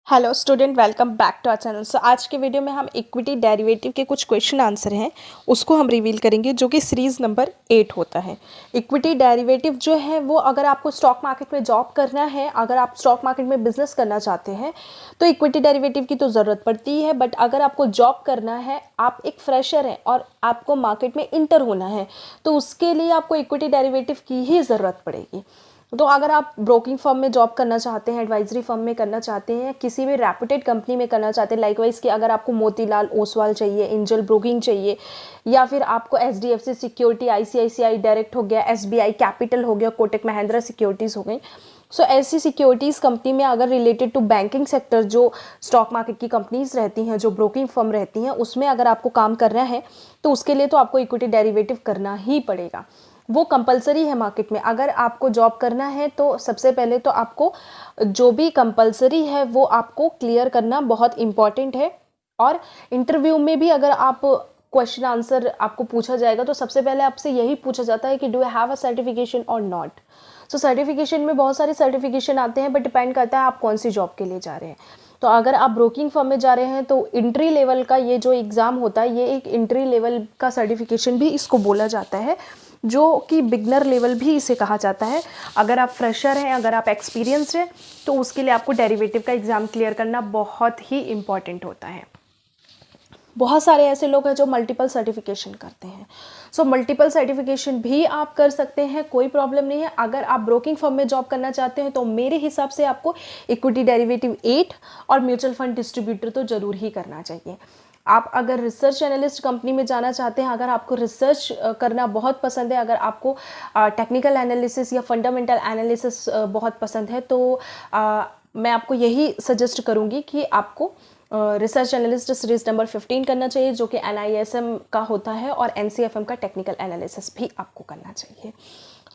Hello student, welcome back to our channel. So आज के video में हम इक्विटी डेरिवेटिव के कुछ क्वेश्चन आंसर हैं उसको हम रिवील करेंगे, जो कि सीरीज़ नंबर 8 होता है। इक्विटी डेरिवेटिव जो है वो अगर आपको स्टॉक मार्केट में जॉब करना है, अगर आप स्टॉक मार्केट में बिजनेस करना चाहते हैं तो इक्विटी डेरिवेटिव की तो ज़रूरत पड़ती है। बट अगर आपको जॉब करना है, आप एक फ्रेशर हैं और आपको मार्केट में इंटर होना है, तो उसके लिए आपको इक्विटी डेरिवेटिव की ही ज़रूरत पड़ेगी। तो अगर आप ब्रोकिंग फर्म में जॉब करना चाहते हैं, एडवाइजरी फर्म में करना चाहते हैं, किसी भी रेपुटेड कंपनी में करना चाहते हैं, लाइकवाइज कि अगर आपको मोतीलाल ओसवाल चाहिए, एंजल ब्रोकिंग चाहिए, या फिर आपको एचडीएफसी सिक्योरिटी, आईसीआईसीआई डायरेक्ट हो गया, एसबीआई कैपिटल हो गया, कोटक महिंद्रा सिक्योरिटीज़ हो गई, सो ऐसी सिक्योरिटीज़ कंपनी में अगर रिलेटेड टू बैंकिंग सेक्टर जो स्टॉक मार्केट की कंपनीज रहती हैं, जो ब्रोकिंग फर्म रहती हैं, उसमें अगर आपको काम करना है तो उसके लिए तो आपको इक्विटी डेरिवेटिव करना ही पड़ेगा। वो कंपलसरी है मार्केट में। अगर आपको जॉब करना है तो सबसे पहले तो आपको जो भी कंपलसरी है वो आपको क्लियर करना बहुत इम्पॉर्टेंट है। और इंटरव्यू में भी अगर आप क्वेश्चन आंसर आपको पूछा जाएगा तो सबसे पहले आपसे यही पूछा जाता है कि do you have a certification और नॉट। सो सर्टिफिकेशन में बहुत सारे सर्टिफिकेशन आते हैं, बट डिपेंड करता है आप कौन सी जॉब के लिए जा रहे हैं। तो अगर आप ब्रोकिंग फर्म में जा रहे हैं तो इंट्री लेवल का ये जो एग्ज़ाम होता है, ये एक इंट्री लेवल का सर्टिफिकेशन भी इसको बोला जाता है, जो कि बिगनर लेवल भी इसे कहा जाता है। अगर आप फ्रेशर हैं, अगर आप एक्सपीरियंस्ड हैं, तो उसके लिए आपको डेरिवेटिव का एग्ज़ाम क्लियर करना बहुत ही इम्पॉर्टेंट होता है। बहुत सारे ऐसे लोग हैं जो मल्टीपल सर्टिफिकेशन करते हैं। सो मल्टीपल सर्टिफिकेशन भी आप कर सकते हैं, कोई प्रॉब्लम नहीं है। अगर आप ब्रोकिंग फर्म में जॉब करना चाहते हैं तो मेरे हिसाब से आपको इक्विटी डेरिवेटिव 8 और म्यूचुअल फंड डिस्ट्रीब्यूटर तो ज़रूर ही करना चाहिए। आप अगर रिसर्च एनालिस्ट कंपनी में जाना चाहते हैं, अगर आपको रिसर्च करना बहुत पसंद है, अगर आपको टेक्निकल एनालिसिस या फंडामेंटल एनालिसिस बहुत पसंद है, तो मैं आपको यही सजेस्ट करूँगी कि आपको रिसर्च एनालिस्ट सीरीज नंबर 15 करना चाहिए, जो कि NISM का होता है, और NCFM का टेक्निकल एनालिसिस भी आपको करना चाहिए।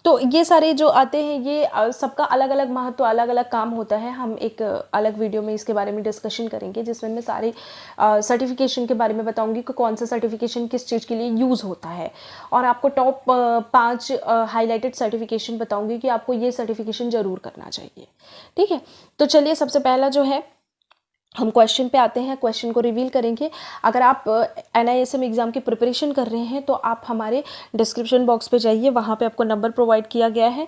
तो ये सारे जो आते हैं, ये सबका अलग अलग महत्व, अलग अलग काम होता है। हम एक अलग वीडियो में इसके बारे में डिस्कशन करेंगे, जिसमें मैं सारे सर्टिफिकेशन के बारे में बताऊंगी कि कौन सा सर्टिफिकेशन किस चीज़ के लिए यूज़ होता है, और आपको टॉप 5 हाईलाइटेड सर्टिफिकेशन बताऊंगी कि आपको ये सर्टिफिकेशन ज़रूर करना चाहिए। ठीक है, तो चलिए सबसे पहला जो है हम क्वेश्चन पे आते हैं, क्वेश्चन को रिवील करेंगे। अगर आप NISM एग्ज़ाम की प्रिपरेशन कर रहे हैं तो आप हमारे डिस्क्रिप्शन बॉक्स पे जाइए, वहाँ पे आपको नंबर प्रोवाइड किया गया है।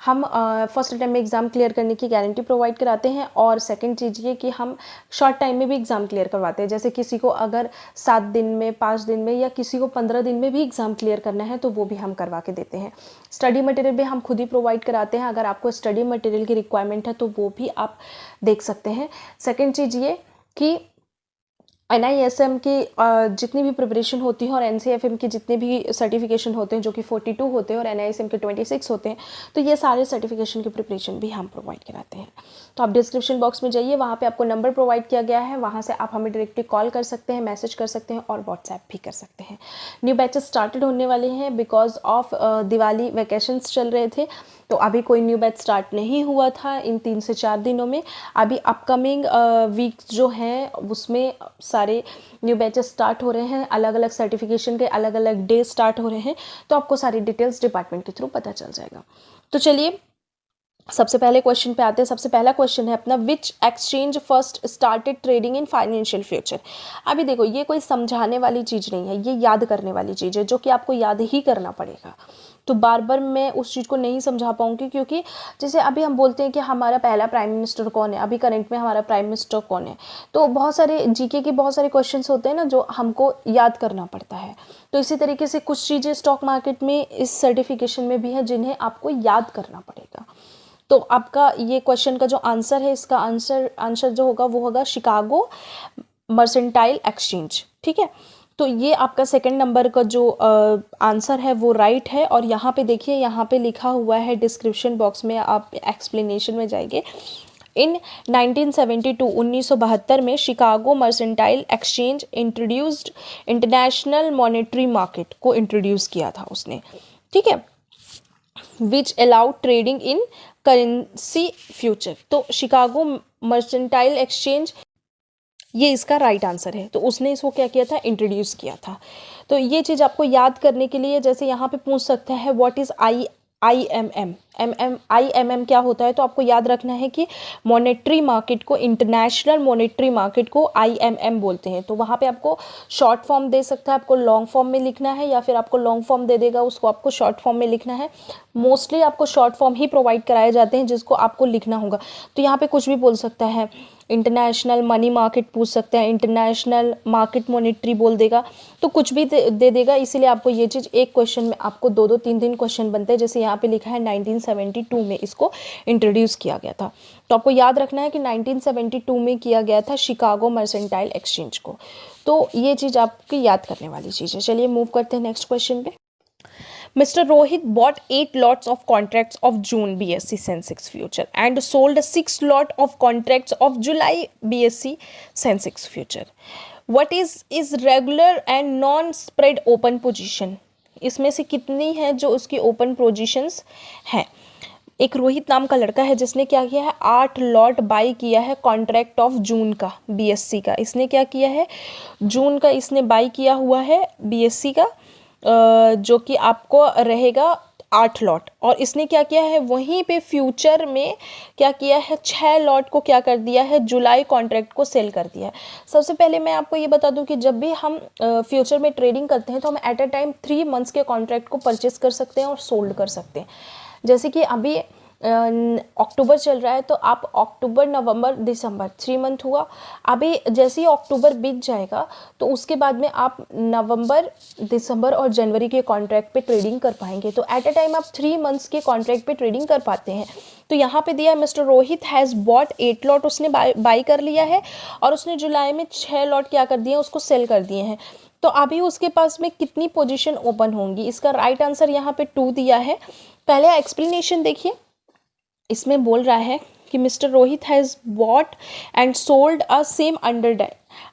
हम फर्स्ट अटैम्प्ट में एग्ज़ाम क्लियर करने की गारंटी प्रोवाइड कराते हैं, और सेकंड चीज़ ये कि हम शॉर्ट टाइम में भी एग्ज़ाम क्लियर करवाते हैं। जैसे किसी को अगर 7 दिन में, 5 दिन में, या किसी को 15 दिन में भी एग्ज़ाम क्लियर करना है तो वो भी हम करवा के देते हैं। स्टडी मटेरियल भी हम खुद ही प्रोवाइड कराते हैं। अगर आपको स्टडी मटेरियल की रिक्वायरमेंट है तो वो भी आप देख सकते हैं। सेकेंड चीज़ ये कि NISM की जितनी भी प्रिपरेशन होती है और NCFM की जितने भी सर्टिफिकेशन होते हैं, जो कि 42 होते हैं, और NISM के 26 होते हैं, तो ये सारे सर्टिफिकेशन की प्रिपरेशन भी हम प्रोवाइड कराते हैं। तो आप डिस्क्रिप्शन बॉक्स में जाइए, वहाँ पे आपको नंबर प्रोवाइड किया गया है, वहाँ से आप हमें डायरेक्टली कॉल कर सकते हैं, मैसेज कर सकते हैं, और व्हाट्सएप भी कर सकते हैं। न्यू बैचेस स्टार्टेड होने वाले हैं, बिकॉज ऑफ दिवाली वैकेशंस चल रहे थे, तो अभी कोई न्यू बैच स्टार्ट नहीं हुआ था इन 3 से 4 दिनों में। अभी अपकमिंग वीक्स जो हैं उसमें सारे न्यू बैचेस स्टार्ट हो रहे हैं, अलग अलग सर्टिफिकेशन के अलग अलग डे स्टार्ट हो रहे हैं, तो आपको सारी डिटेल्स डिपार्टमेंट के थ्रू पता चल जाएगा। तो चलिए सबसे पहले क्वेश्चन पे आते हैं। सबसे पहला क्वेश्चन है अपना, विच exchange first started trading in financial future. अभी देखो, ये कोई समझाने वाली चीज़ नहीं है, ये याद करने वाली चीज़ है, जो कि आपको याद ही करना पड़ेगा। तो बार बार मैं उस चीज़ को नहीं समझा पाऊंगी, क्योंकि जैसे अभी हम बोलते हैं कि हमारा पहला प्राइम मिनिस्टर कौन है, अभी करंट में हमारा प्राइम मिनिस्टर कौन है, तो बहुत सारे जीके के बहुत सारे क्वेश्चंस होते हैं ना, जो हमको याद करना पड़ता है। तो इसी तरीके से कुछ चीज़ें स्टॉक मार्केट में इस सर्टिफिकेशन में भी है जिन्हें आपको याद करना पड़ेगा। तो आपका ये क्वेश्चन का जो आंसर है, इसका आंसर जो होगा वो होगा शिकागो मर्सेंटाइल एक्सचेंज। ठीक है, तो ये आपका सेकंड नंबर का जो आंसर है वो राइट है। और यहाँ पे देखिए, यहाँ पे लिखा हुआ है डिस्क्रिप्शन बॉक्स में, आप एक्सप्लेनेशन में जाएंगे। इन 1972 में Chicago mercantile exchange introduced international monetary market को इंट्रोड्यूस किया था उसने। ठीक है, which allowed trading in currency future. तो शिकागो मर्सेंटाइल एक्सचेंज, ये इसका राइट आंसर है। तो उसने इसको क्या किया था, इंट्रोड्यूस किया था। तो ये चीज़ आपको याद करने के लिए, जैसे यहाँ पे पूछ सकता है व्हाट इज़ IMM क्या होता है, तो आपको याद रखना है कि मॉनेटरी मार्केट को, इंटरनेशनल मॉनेटरी मार्केट को IMM बोलते हैं। तो वहाँ पे आपको शॉर्ट फॉर्म दे सकता है, आपको लॉन्ग फॉर्म में लिखना है, या फिर आपको लॉन्ग फॉर्म दे देगा, उसको आपको शॉर्ट फॉर्म में लिखना है। मोस्टली आपको शॉर्ट फॉर्म ही प्रोवाइड कराए जाते हैं जिसको आपको लिखना होगा। तो यहाँ पे कुछ भी बोल सकता है, इंटरनेशनल मनी मार्केट पूछ सकते हैं, इंटरनेशनल मार्केट मॉनेटरी बोल देगा, तो कुछ भी दे देगा। इसीलिए आपको ये चीज़ एक क्वेश्चन में आपको 2-2 3-3 क्वेश्चन बनते हैं। जैसे यहाँ पे लिखा है 1972 में इसको इंट्रोड्यूस किया गया था। तो आपको याद रखना है कि 1972 में किया गया था शिकागो मर्सेंटाइल एक्सचेंज को। तो ये चीज़ आपकी याद करने वाली चीज़ है। चलिए मूव करते हैं नेक्स्ट क्वेश्चन पे। Mr. Rohit bought 8 lots of contracts of June BSE Sensex future and sold 6 lot of contracts of July BSE Sensex future. What is regular and non-spread open position? इसमें से कितनी है जो उसकी open positions हैं? एक रोहित नाम का लड़का है जिसने क्या किया है, 8 लॉट बाई किया है कॉन्ट्रैक्ट ऑफ जून का, BSE का। इसने क्या किया है, जून का इसने बाई किया हुआ है BSE का, जो कि आपको रहेगा 8 लॉट। और इसने क्या किया है, वहीं पे फ्यूचर में क्या किया है, 6 लॉट को क्या कर दिया है, जुलाई कॉन्ट्रैक्ट को सेल कर दिया है। सबसे पहले मैं आपको ये बता दूं कि जब भी हम फ्यूचर में ट्रेडिंग करते हैं तो हम एट अ टाइम 3 मंथ्स के कॉन्ट्रैक्ट को परचेस कर सकते हैं और सोल्ड कर सकते हैं। जैसे कि अभी अक्टूबर चल रहा है, तो आप अक्टूबर नवंबर दिसंबर 3 मंथ हुआ। अभी जैसे ही अक्टूबर बीत जाएगा तो उसके बाद में आप नवंबर दिसंबर और जनवरी के कॉन्ट्रैक्ट पे ट्रेडिंग कर पाएंगे। तो एट अ टाइम आप 3 मंथ्स के कॉन्ट्रैक्ट पे ट्रेडिंग कर पाते हैं। तो यहाँ पे दिया है mister Rohit has bot 8 lot, उसने बाई कर लिया है और उसने जुलाई में 6 लॉट क्या कर दिए हैं, उसको सेल कर दिए हैं। तो अभी उसके पास में कितनी पोजीशन ओपन होंगी? इसका राइट आंसर यहाँ पे 2 दिया है। पहले एक्सप्लेनेशन देखिए, इसमें बोल रहा है कि mister Rohit has bot and sold a same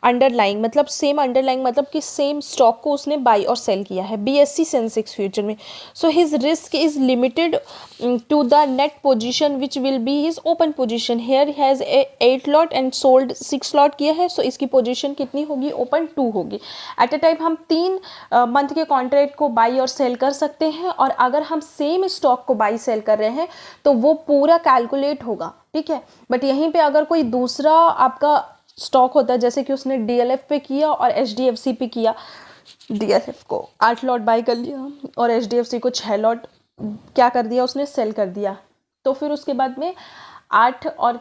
underlying, मतलब सेम अंडरलाइंग मतलब कि सेम स्टॉक को उसने बाई और सेल किया है BSE सेंसेक्स फ्यूचर में। So his risk is limited to the net position which will be his open position. Here has 8 lot and sold 6 lot किया है, सो इसकी पोजीशन कितनी होगी, ओपन 2 होगी। एट अ टाइम हम 3 मंथ के कॉन्ट्रैक्ट को बाई और सेल कर सकते हैं, और अगर हम सेम स्टॉक को बाई सेल कर रहे हैं तो वो पूरा कैलकुलेट होगा, ठीक है। बट यहीं पे अगर कोई दूसरा आपका स्टॉक होता है, जैसे कि उसने DLF पे किया और HDFC पे किया, DLF को 8 लॉट बाई कर लिया और HDFC को 6 लॉट क्या कर दिया, उसने सेल कर दिया, तो फिर उसके बाद में 8 और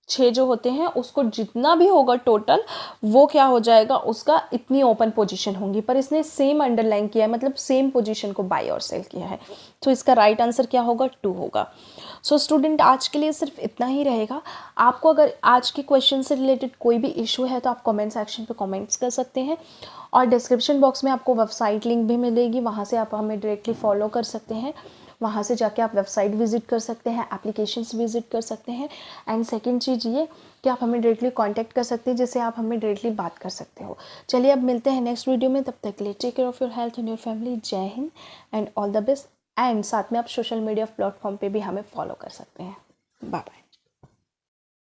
6 जो होते हैं उसको जितना भी होगा टोटल वो क्या हो जाएगा, उसका इतनी ओपन पोजीशन होंगी। पर इसने सेम अंडरलाइन किया है, मतलब सेम पोजीशन को बाई और सेल किया है। तो इसका राइट आंसर क्या होगा, 2 होगा। सो स्टूडेंट, आज के लिए सिर्फ इतना ही रहेगा। आपको अगर आज के क्वेश्चन से रिलेटेड कोई भी इशू है तो आप कमेंट सेक्शन पे कमेंट्स कर सकते हैं, और डिस्क्रिप्शन बॉक्स में आपको वेबसाइट लिंक भी मिलेगी, वहाँ से आप हमें डायरेक्टली फॉलो कर सकते हैं। वहाँ से जाके आप वेबसाइट विजिट कर सकते हैं, एप्लीकेशंस विजिट कर सकते हैं। एंड सेकंड चीज़ ये कि आप हमें डायरेक्टली कांटेक्ट कर सकते हैं, जिससे आप हमें डायरेक्टली बात कर सकते हो। चलिए अब मिलते हैं नेक्स्ट वीडियो में, तब तक के लिए take care of your health and your family. Jai Hind and all the best. And साथ में आप सोशल मीडिया प्लेटफॉर्म पे भी हमें फॉलो कर सकते हैं। Bye bye.